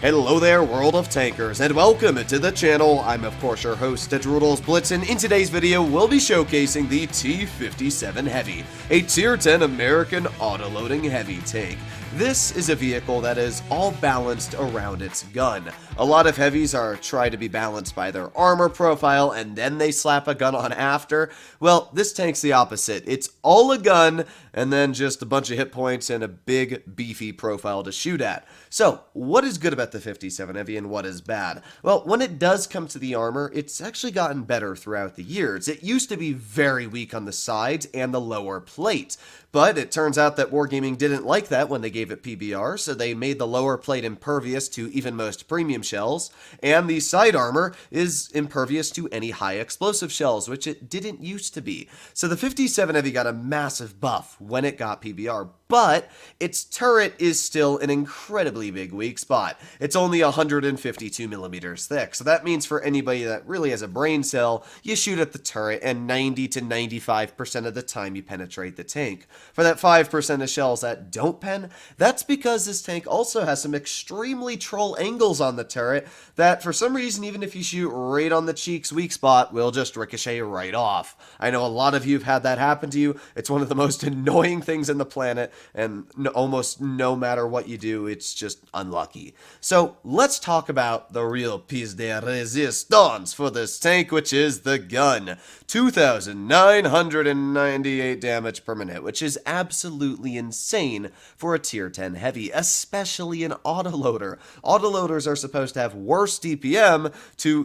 Hello there, world of tankers, and welcome to the channel. I'm of course your host, Droodles, Blitz, and in today's video, we'll be showcasing the T57 Heavy, a Tier 10 American autoloading heavy tank. This is a vehicle that is all balanced around its gun. A lot of heavies are try to be balanced by their armor profile and then they slap a gun on after. Well, this tank's the opposite. It's all a gun and then just a bunch of hit points and a big beefy profile to shoot at. So, what is good about the 57 Heavy and what is bad? Well, when it does come to the armor, it's actually gotten better throughout the years. It used to be very weak on the sides and the lower plate. But it turns out that Wargaming didn't like that when they gave it PBR, so they made the lower plate impervious to even most premium shells, and the side armor is impervious to any high explosive shells, which it didn't used to be. So the 57 Heavy got a massive buff when it got PBR, but its turret is still an incredibly big weak spot. It's only 152 millimeters thick, so that means for anybody that really has a brain cell, you shoot at the turret and 90 to 95% of the time you penetrate the tank. For that 5% of shells that don't pen, that's because this tank also has some extremely troll angles on the turret that for some reason, even if you shoot right on the cheek's weak spot, will just ricochet right off. I know a lot of you have had that happen to you. It's one of the most annoying things in the planet, and almost no matter what you do, it's just unlucky. So let's talk about the real piece de resistance for this tank, which is the gun. 2,998 damage per minute, which is absolutely insane for a tier 10 heavy, especially an autoloader. Autoloaders are supposed to have worse DPM to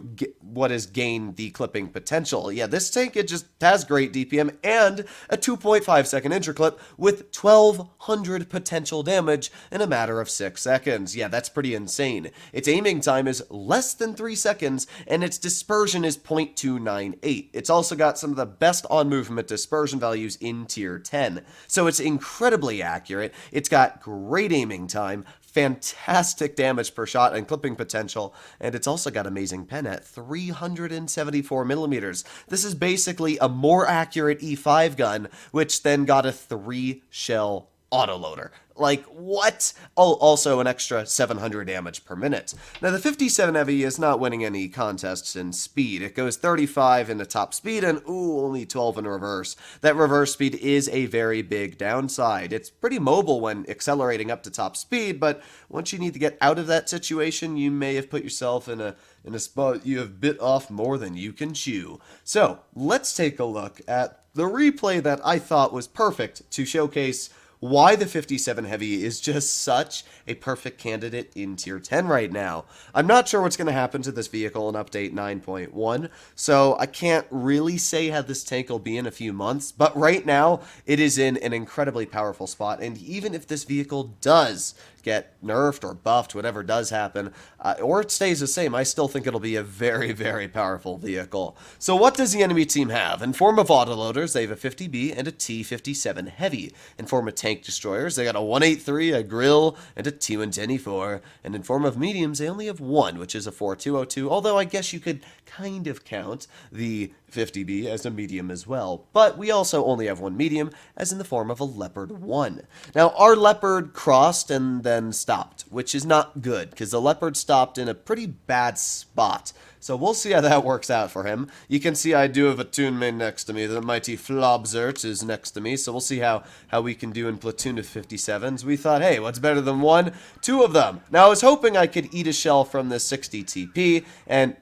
gain the clipping potential. Yeah, this tank, it just has great DPM and a 2.5 second interclip with 1,200 potential damage in a matter of 6 seconds. Yeah, that's pretty insane. Its aiming time is less than 3 seconds and its dispersion is 0.298. It's also got some of the best on-movement dispersion values in tier 10. So it's incredibly accurate, it's got great aiming time, fantastic damage per shot and clipping potential, and it's also got amazing pen at 374 millimeters. This is basically a more accurate E5 gun, which then got a 3-shell autoloader. Like, what? Oh, also an extra 700 damage per minute. Now, the 57 Heavy is not winning any contests in speed. It goes 35 in the top speed and, only 12 in reverse. That reverse speed is a very big downside. It's pretty mobile when accelerating up to top speed, but once you need to get out of that situation, you may have put yourself in a spot you have bit off more than you can chew. So, let's take a look at the replay that I thought was perfect to showcase why the 57 Heavy is just such a perfect candidate in tier 10 right now. I'm not sure what's going to happen to this vehicle in update 9.1, so I can't really say how this tank will be in a few months, but right now it is in an incredibly powerful spot, and even if this vehicle does get nerfed or buffed, whatever does happen, or it stays the same, I still think it'll be a very, very powerful vehicle. So what does the enemy team have? In form of autoloaders, they have a 50B and a T57 Heavy. In form of tank destroyers, they got a 183, a grill, and a T124. And in form of mediums, they only have one, which is a 4202, although I guess you could kind of count the 50B as a medium as well, but we also only have one medium, as in the form of a Leopard 1. Now, our Leopard crossed and then stopped, which is not good, because the Leopard stopped in a pretty bad spot. So we'll see how that works out for him. You can see I do have a toonmate next to me. The mighty Flobzert is next to me, so we'll see how we can do in platoon of 57s. We thought, hey, what's better than one? Two of them. Now, I was hoping I could eat a shell from this 60 TP, and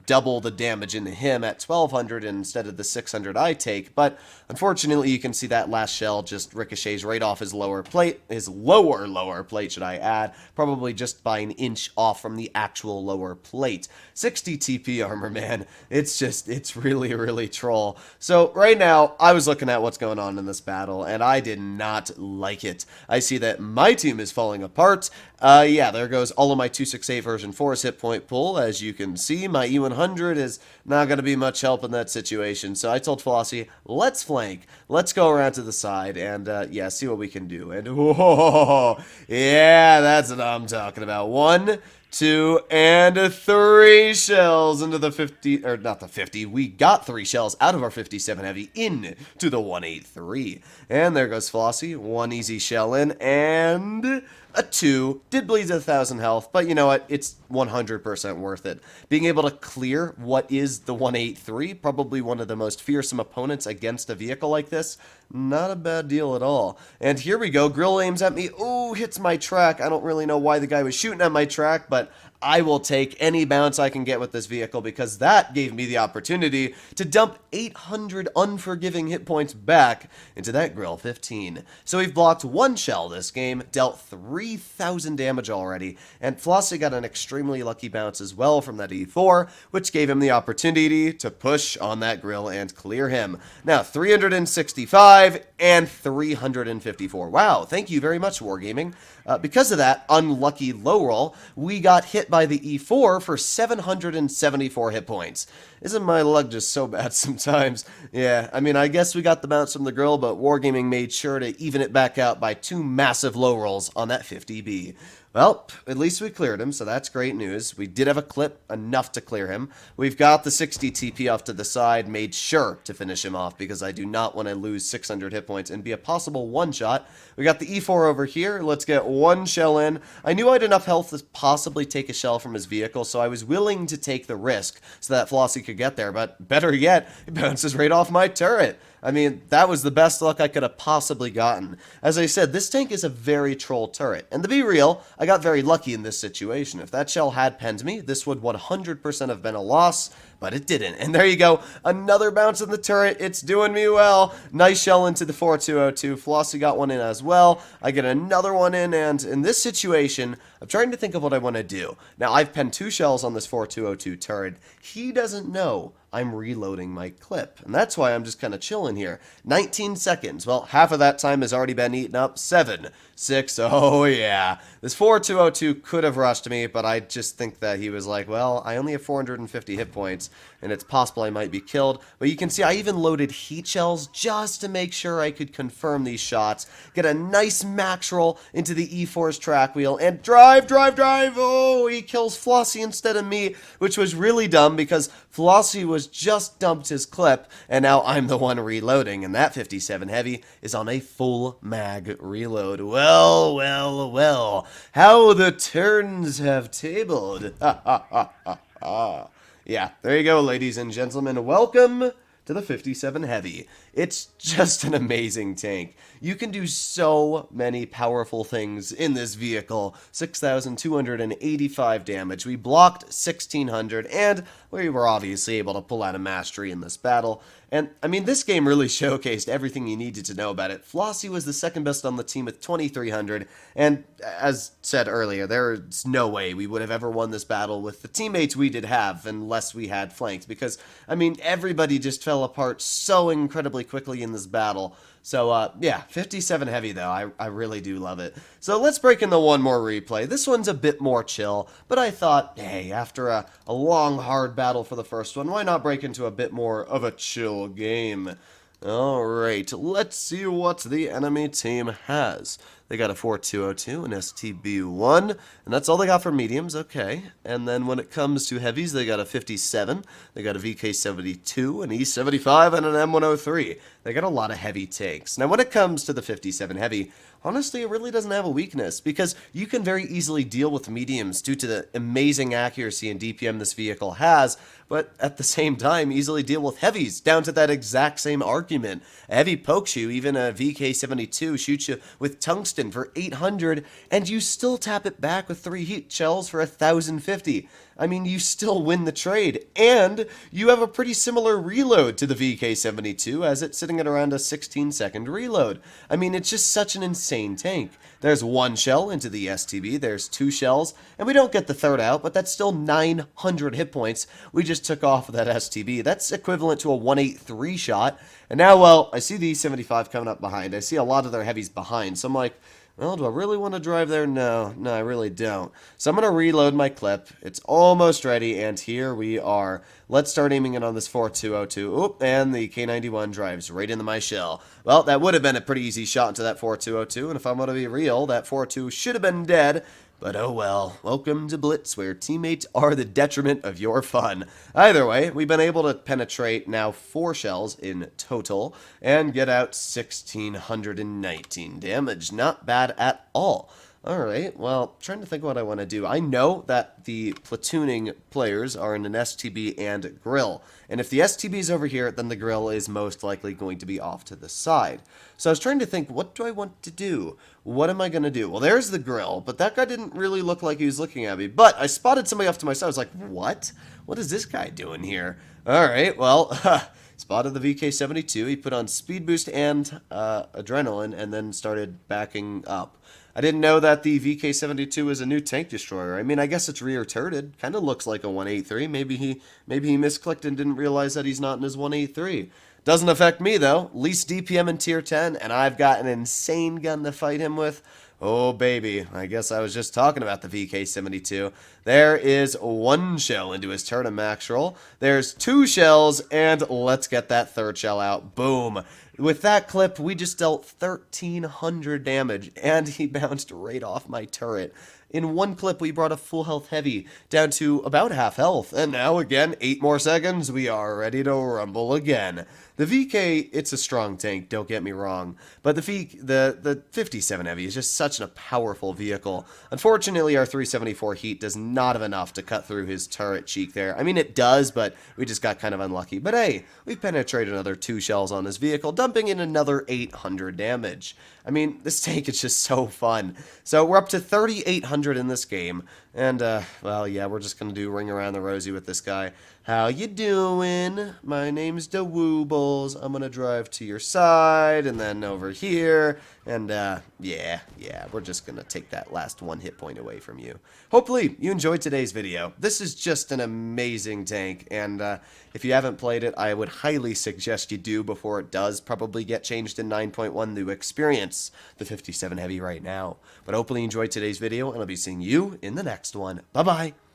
double the damage into him at 1,200 instead of the 600 I take, but unfortunately you can see that last shell just ricochets right off his lower plate, lower plate should I add, probably just by an inch off from the actual lower plate. 60 TP armor, man, it's really, really troll. So right now, I was looking at what's going on in this battle, and I did not like it. I see that my team is falling apart. Yeah, there goes all of my 268 version 4's hit point pool, as you can see. My E100 is not going to be much help in that situation, so I told Flossie, let's flank, let's go around to the side, and yeah, see what we can do, and whoa, yeah, that's what I'm talking about. 1, 2, and 3 shells into the 50, or not the 50, we got 3 shells out of our 57 Heavy into the 183, and there goes Flossie, 1 easy shell in, and A 2, did bleed to 1,000 health, but you know what? It's 100% worth it. Being able to clear what is the 183, probably one of the most fearsome opponents against a vehicle like this, not a bad deal at all. And here we go, Grill aims at me, ooh, hits my track. I don't really know why the guy was shooting at my track, but I will take any bounce I can get with this vehicle because that gave me the opportunity to dump 800 unforgiving hit points back into that Grill 15. So we've blocked one shell this game, dealt 3,000 damage already, and Flossie got an extremely lucky bounce as well from that E4, which gave him the opportunity to push on that Grill and clear him. Now, 365 and 354. Wow, thank you very much, Wargaming. Because of that unlucky low roll, we got hit by the E4 for 774 hit points. Isn't my luck just so bad sometimes? Yeah, I mean, I guess we got the bounce from the Grill, but Wargaming made sure to even it back out by 2 massive low rolls on that 50B. Well, at least we cleared him, so that's great news. We did have a clip, enough to clear him. We've got the 60 TP off to the side, made sure to finish him off because I do not want to lose 600 hit points and be a possible one-shot. We got the E4 over here. Let's get one shell in. I knew I had enough health to possibly take a shell from his vehicle, so I was willing to take the risk so that Flossie could get there, but better yet, it bounces right off my turret. I mean, that was the best luck I could have possibly gotten. As I said, this tank is a very troll turret. And to be real, I got very lucky in this situation. If that shell had penned me, this would 100% have been a loss, but it didn't. And there you go, another bounce in the turret. It's doing me well. Nice shell into the 4202. Flossie got one in as well. I get another one in, and in this situation, I'm trying to think of what I want to do. Now, I've penned 2 shells on this 4202 turret. He doesn't know I'm reloading my clip, and that's why I'm just kind of chilling here. 19 seconds. Well, half of that time has already been eaten up. 7, 6, oh yeah. This 4202 could have rushed me, but I just think that he was like, well, I only have 450 hit points, and it's possible I might be killed. But you can see I even loaded heat shells just to make sure I could confirm these shots. Get a nice max roll into the E4's track wheel, and drive! Oh, he kills Flossie instead of me, which was really dumb because Flossie was just dumped his clip, and now I'm the one reloading, and that 57 Heavy is on a full mag reload. Well, how the turns have tabled. Yeah, there you go, ladies and gentlemen. Welcome to the 57 Heavy. It's just an amazing tank. You can do so many powerful things in this vehicle. 6,285 damage. We blocked 1,600, and we were obviously able to pull out a mastery in this battle. And, I mean, this game really showcased everything you needed to know about it. Flossie was the second best on the team with 2,300, and as said earlier, there's no way we would have ever won this battle with the teammates we did have unless we had flanked, because, I mean, everybody just fell apart so incredibly quickly in this battle. So, yeah, 57 Heavy, though. I really do love it. So let's break into one more replay. This one's a bit more chill, but I thought, hey, after a long, hard battle for the first one, why not break into a bit more of a chill game? Alright, let's see what the enemy team has. They got a 4202, an STB1, and that's all they got for mediums, okay. And then when it comes to heavies, they got a 57, they got a VK72, an E75, and an M103. They got a lot of heavy tanks. Now when it comes to the 57 Heavy, honestly, it really doesn't have a weakness, because you can very easily deal with mediums due to the amazing accuracy and DPM this vehicle has, but at the same time, easily deal with heavies, down to that exact same argument. A heavy pokes you, even a VK72 shoots you with tungsten for 800, and you still tap it back with 3 heat shells for 1,050. I mean, you still win the trade, and you have a pretty similar reload to the VK72, as it's sitting at around a 16-second reload. I mean, it's just such an insane tank. There's 1 shell into the STB, there's 2 shells, and we don't get the third out, but that's still 900 hit points we just took off of that STB. That's equivalent to a 183 shot, and now, well, I see the E75 coming up behind. I see a lot of their heavies behind, so I'm like, well, do I really want to drive there? No, I really don't. So I'm going to reload my clip. It's almost ready, and here we are. Let's start aiming it on this 4202. Oop, and the K91 drives right into my shell. Well, that would have been a pretty easy shot into that 4202, and if I'm going to be real, that 42 should have been dead. But oh well, welcome to Blitz, where teammates are the detriment of your fun. Either way, we've been able to penetrate now 4 shells in total, and get out 1,619 damage. Not bad at all. Alright, well, trying to think what I want to do. I know that the platooning players are in an STB and grill. And if the STB is over here, then the grill is most likely going to be off to the side. So I was trying to think, what do I want to do? What am I going to do? Well, there's the grill, but that guy didn't really look like he was looking at me. But I spotted somebody off to my side. I was like, what? What is this guy doing here? Alright, well, spotted the VK72. He put on speed boost and adrenaline and then started backing up. I didn't know that the VK72 is a new tank destroyer. I mean, I guess it's rear-turreted. Kind of looks like a 183. Maybe he misclicked and didn't realize that he's not in his 183. Doesn't affect me, though. Least DPM in tier 10, and I've got an insane gun to fight him with. Oh, baby. I guess I was just talking about the VK72. There is one shell into his turn of max roll. There's 2 shells, and let's get that 3rd shell out. Boom. With that clip, we just dealt 1,300 damage, and he bounced right off my turret. In one clip, we brought a full health heavy down to about half health, and now again, 8 more seconds, we are ready to rumble again. The VK, it's a strong tank, don't get me wrong, but the 57 Heavy is just such a powerful vehicle. Unfortunately, our 374 heat does not have enough to cut through his turret cheek there. I mean, it does, but we just got kind of unlucky. But hey, we penetrated another 2 shells on this vehicle, dumping in another 800 damage. I mean, this tank is just so fun. So we're up to 3,800 in this game, and, well, yeah, we're just gonna do Ring Around the Rosie with this guy. How you doing? My name's DeWoobles. I'm gonna drive to your side, and then over here, and, yeah, we're just gonna take that last 1 hit point away from you. Hopefully, you enjoyed today's video. This is just an amazing tank, and, if you haven't played it, I would highly suggest you do before it does probably get changed in 9.1 to experience the 57 Heavy right now. But hopefully you enjoyed today's video, and I'll be seeing you in the next one. Bye-bye!